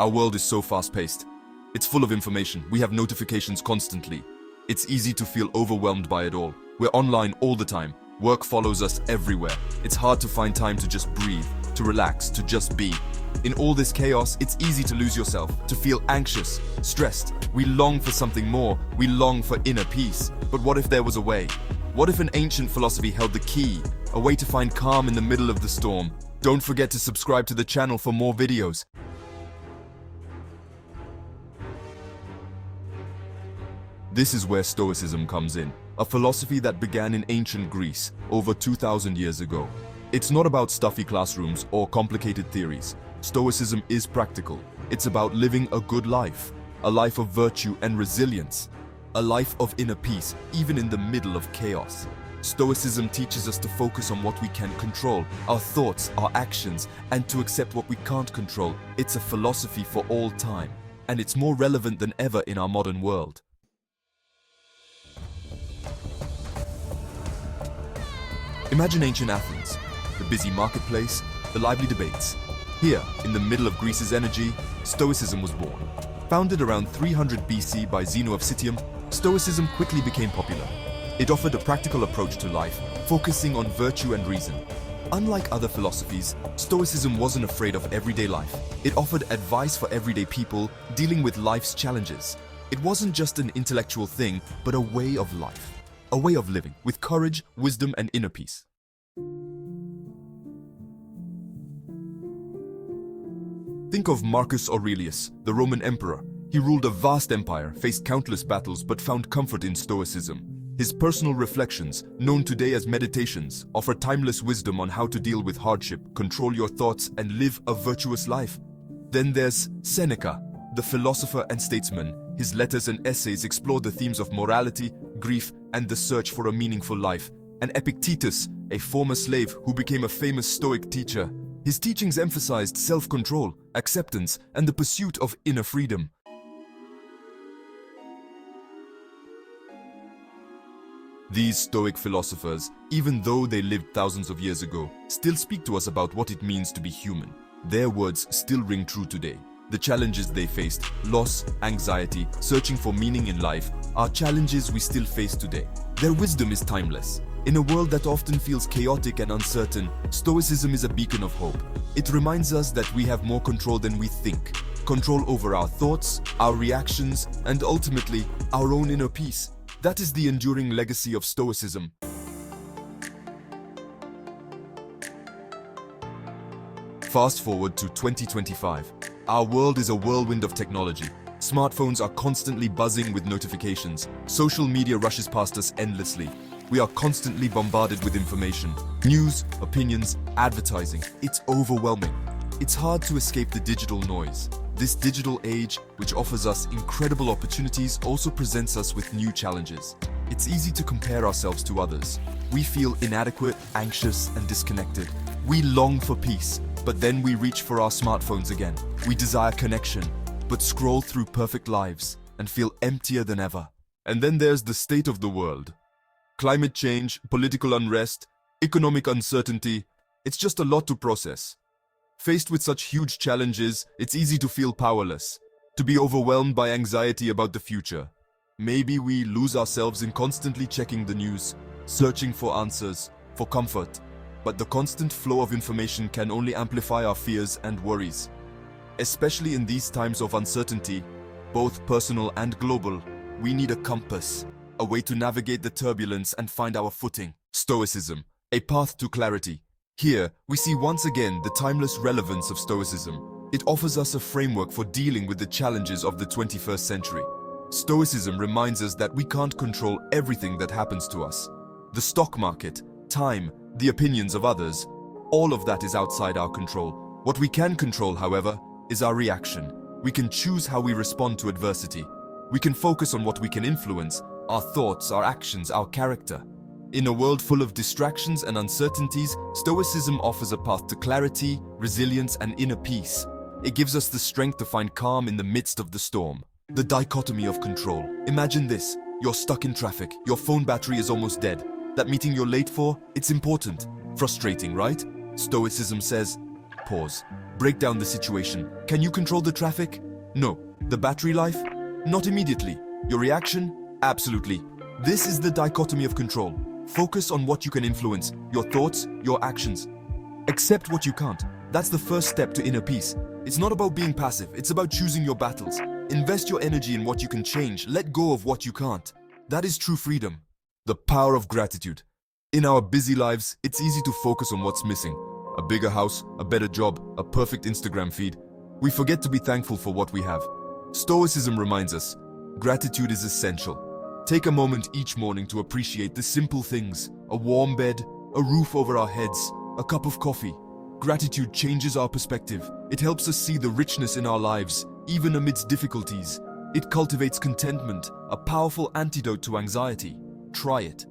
Our world is so fast-paced. It's full of information. We have notifications constantly. It's easy to feel overwhelmed by it all. We're online all the time. Work follows us everywhere. It's hard to find time to just breathe, to relax, to just be. In all this chaos, it's easy to lose yourself, to feel anxious, stressed. We long for something more. We long for inner peace. But what if there was a way? What if an ancient philosophy held the key, a way to find calm in the middle of the storm? Don't forget to subscribe to the channel for more videos. This is where Stoicism comes in, a philosophy that began in ancient Greece over 2,000 years ago. It's not about stuffy classrooms or complicated theories. Stoicism is practical. It's about living a good life, a life of virtue and resilience, a life of inner peace, even in the middle of chaos. Stoicism teaches us to focus on what we can control, our thoughts, our actions, and to accept what we can't control. It's a philosophy for all time, and it's more relevant than ever in our modern world. Imagine ancient Athens, the busy marketplace, the lively debates. Here, in the middle of Greece's energy, Stoicism was born. Founded around 300 BC by Zeno of Citium, Stoicism quickly became popular. It offered a practical approach to life, focusing on virtue and reason. Unlike other philosophies, Stoicism wasn't afraid of everyday life. It offered advice for everyday people dealing with life's challenges. It wasn't just an intellectual thing, but a way of life. A way of living, with courage, wisdom, and inner peace. Think of Marcus Aurelius, the Roman emperor. He ruled a vast empire, faced countless battles, but found comfort in Stoicism. His personal reflections, known today as meditations, offer timeless wisdom on how to deal with hardship, control your thoughts, and live a virtuous life. Then there's Seneca, the philosopher and statesman. His letters and essays explore the themes of morality, grief, and the search for a meaningful life. And Epictetus, a former slave who became a famous Stoic teacher. His teachings emphasized self-control, acceptance, and the pursuit of inner freedom. These Stoic philosophers, even though they lived thousands of years ago, still speak to us about what it means to be human. Their words still ring true today. The challenges they faced, loss, anxiety, searching for meaning in life, are challenges we still face today. Their wisdom is timeless. In a world that often feels chaotic and uncertain, Stoicism is a beacon of hope. It reminds us that we have more control than we think. Control over our thoughts, our reactions, and ultimately, our own inner peace. That is the enduring legacy of Stoicism. Fast forward to 2025. Our world is a whirlwind of technology. Smartphones are constantly buzzing with notifications. Social media rushes past us endlessly. We are constantly bombarded with information, news, opinions, advertising. It's overwhelming. It's hard to escape the digital noise. This digital age, which offers us incredible opportunities, also presents us with new challenges. It's easy to compare ourselves to others. We feel inadequate, anxious, and disconnected. We long for peace, but then we reach for our smartphones again. We desire connection, but scroll through perfect lives and feel emptier than ever. And then there's the state of the world. Climate change, political unrest, economic uncertainty, it's just a lot to process. Faced with such huge challenges, it's easy to feel powerless, to be overwhelmed by anxiety about the future. Maybe we lose ourselves in constantly checking the news, searching for answers, for comfort. But the constant flow of information can only amplify our fears and worries. Especially in these times of uncertainty, both personal and global, we need a compass. A way to navigate the turbulence and find our footing. Stoicism, a path to clarity. Here, we see once again the timeless relevance of Stoicism. It offers us a framework for dealing with the challenges of the 21st century. Stoicism reminds us that we can't control everything that happens to us. The stock market, time, the opinions of others, all of that is outside our control. What we can control, however, is our reaction. We can choose how we respond to adversity. We can focus on what we can influence, our thoughts, our actions, our character. In a world full of distractions and uncertainties, Stoicism offers a path to clarity, resilience, and inner peace. It gives us the strength to find calm in the midst of the storm. The dichotomy of control. Imagine this. You're stuck in traffic. Your phone battery is almost dead. That meeting you're late for, it's important. Frustrating, right? Stoicism says, pause. Break down the situation. Can you control the traffic? No. The battery life? Not immediately. Your reaction? Absolutely. This is the dichotomy of control. Focus on what you can influence, your thoughts, your actions. Accept what you can't. That's the first step to inner peace. It's not about being passive, it's about choosing your battles. Invest your energy in what you can change, let go of what you can't. That is true freedom. The power of gratitude. In our busy lives, it's easy to focus on what's missing. A bigger house, a better job, a perfect Instagram feed. We forget to be thankful for what we have. Stoicism reminds us, gratitude is essential. Take a moment each morning to appreciate the simple things. A warm bed, a roof over our heads, a cup of coffee. Gratitude changes our perspective. It helps us see the richness in our lives, even amidst difficulties. It cultivates contentment, a powerful antidote to anxiety. Try it.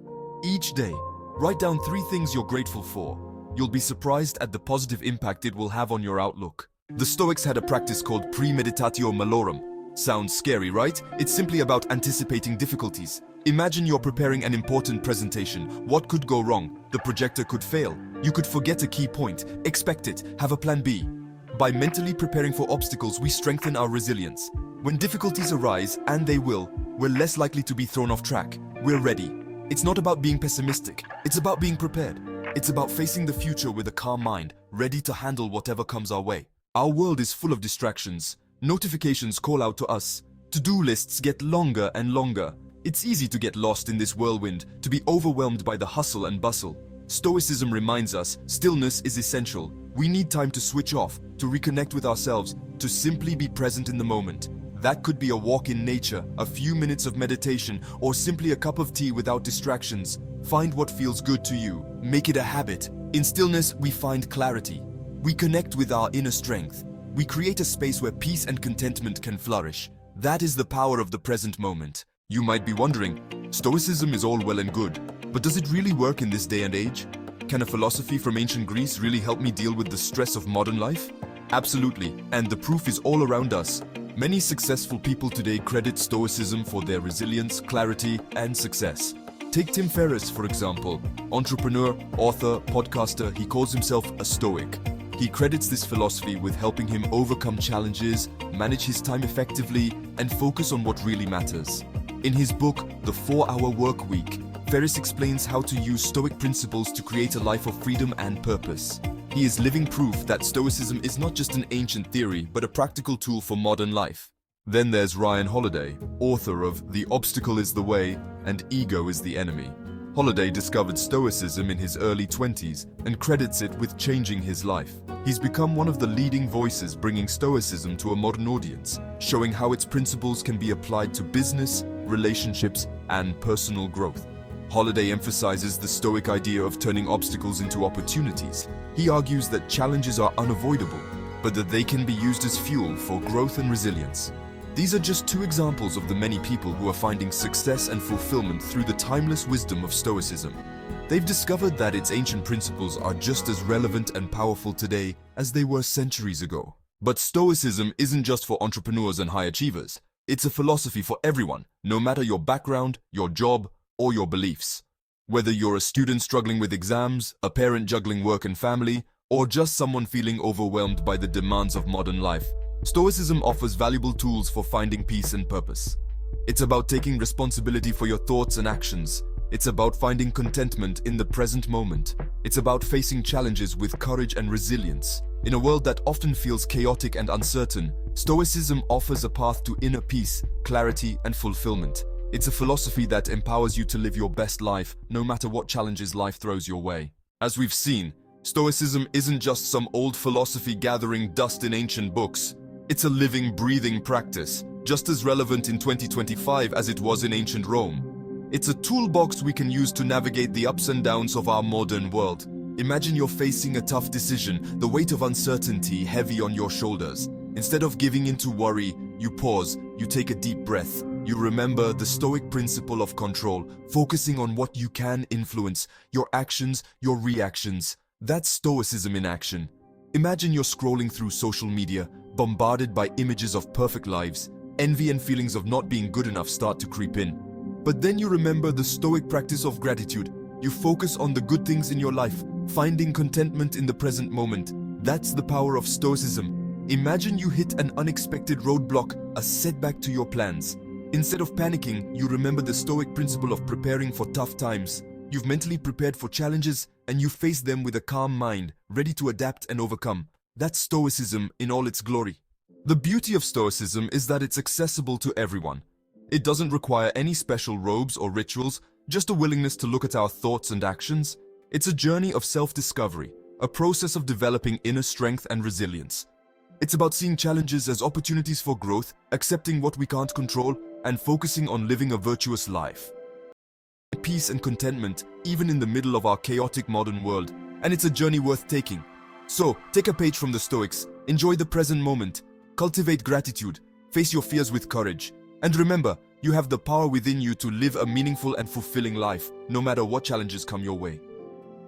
Each day, write down 3 things you're grateful for. You'll be surprised at the positive impact it will have on your outlook. The Stoics had a practice called premeditatio malorum. Sounds scary, right? It's simply about anticipating difficulties. Imagine you're preparing an important presentation. What could go wrong? The projector could fail. You could forget a key point. Expect it. Have a plan B. By mentally preparing for obstacles, we strengthen our resilience. When difficulties arise, and they will, we're less likely to be thrown off track. We're ready. It's not about being pessimistic. It's about being prepared. It's about facing the future with a calm mind, ready to handle whatever comes our way. Our world is full of distractions. Notifications call out to us. To-do lists get longer and longer. It's easy to get lost in this whirlwind, to be overwhelmed by the hustle and bustle. Stoicism reminds us stillness is essential. We need time to switch off, to reconnect with ourselves, to simply be present in the moment. That could be a walk in nature, a few minutes of meditation, or simply a cup of tea without distractions. Find what feels good to you. Make it a habit. In stillness, we find clarity. We connect with our inner strength. We create a space where peace and contentment can flourish. That is the power of the present moment. You might be wondering, Stoicism is all well and good, but does it really work in this day and age? Can a philosophy from ancient Greece really help me deal with the stress of modern life? Absolutely, and the proof is all around us. Many successful people today credit Stoicism for their resilience, clarity, and success. Take Tim Ferriss, for example. Entrepreneur, author, podcaster, he calls himself a Stoic. He credits this philosophy with helping him overcome challenges, manage his time effectively, and focus on what really matters. In his book, The 4-Hour Work Week, Ferriss explains how to use Stoic principles to create a life of freedom and purpose. He is living proof that Stoicism is not just an ancient theory, but a practical tool for modern life. Then there's Ryan Holiday, author of The Obstacle is the Way and Ego is the Enemy. Holiday discovered Stoicism in his early 20s and credits it with changing his life. He's become one of the leading voices bringing Stoicism to a modern audience, showing how its principles can be applied to business, relationships, and personal growth. Holiday emphasizes the Stoic idea of turning obstacles into opportunities. He argues that challenges are unavoidable, but that they can be used as fuel for growth and resilience. These are just 2 examples of the many people who are finding success and fulfillment through the timeless wisdom of Stoicism. They've discovered that its ancient principles are just as relevant and powerful today as they were centuries ago. But Stoicism isn't just for entrepreneurs and high achievers. It's a philosophy for everyone, no matter your background, your job, or your beliefs. Whether you're a student struggling with exams, a parent juggling work and family, or just someone feeling overwhelmed by the demands of modern life, Stoicism offers valuable tools for finding peace and purpose. It's about taking responsibility for your thoughts and actions. It's about finding contentment in the present moment. It's about facing challenges with courage and resilience. In a world that often feels chaotic and uncertain, Stoicism offers a path to inner peace, clarity, and fulfillment. It's a philosophy that empowers you to live your best life, no matter what challenges life throws your way. As we've seen, Stoicism isn't just some old philosophy gathering dust in ancient books. It's a living, breathing practice, just as relevant in 2025 as it was in ancient Rome. It's a toolbox we can use to navigate the ups and downs of our modern world. Imagine you're facing a tough decision, the weight of uncertainty heavy on your shoulders. Instead of giving in to worry, you pause, you take a deep breath. You remember the Stoic principle of control, focusing on what you can influence, your actions, your reactions. That's Stoicism in action. Imagine you're scrolling through social media, bombarded by images of perfect lives. Envy and feelings of not being good enough start to creep in. But then you remember the Stoic practice of gratitude. You focus on the good things in your life, finding contentment in the present moment. That's the power of Stoicism. Imagine you hit an unexpected roadblock, a setback to your plans. Instead of panicking, you remember the Stoic principle of preparing for tough times. You've mentally prepared for challenges and you face them with a calm mind, ready to adapt and overcome. That's Stoicism in all its glory. The beauty of Stoicism is that it's accessible to everyone. It doesn't require any special robes or rituals, just a willingness to look at our thoughts and actions. It's a journey of self-discovery, a process of developing inner strength and resilience. It's about seeing challenges as opportunities for growth, accepting what we can't control, and focusing on living a virtuous life. Peace and contentment, even in the middle of our chaotic modern world, and it's a journey worth taking. So, take a page from the Stoics, enjoy the present moment, cultivate gratitude, face your fears with courage, and remember, you have the power within you to live a meaningful and fulfilling life, no matter what challenges come your way.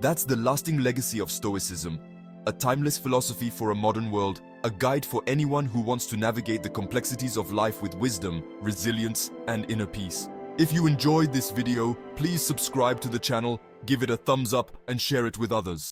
That's the lasting legacy of Stoicism, a timeless philosophy for a modern world, a guide for anyone who wants to navigate the complexities of life with wisdom, resilience, and inner peace. If you enjoyed this video, please subscribe to the channel, give it a thumbs up, and share it with others.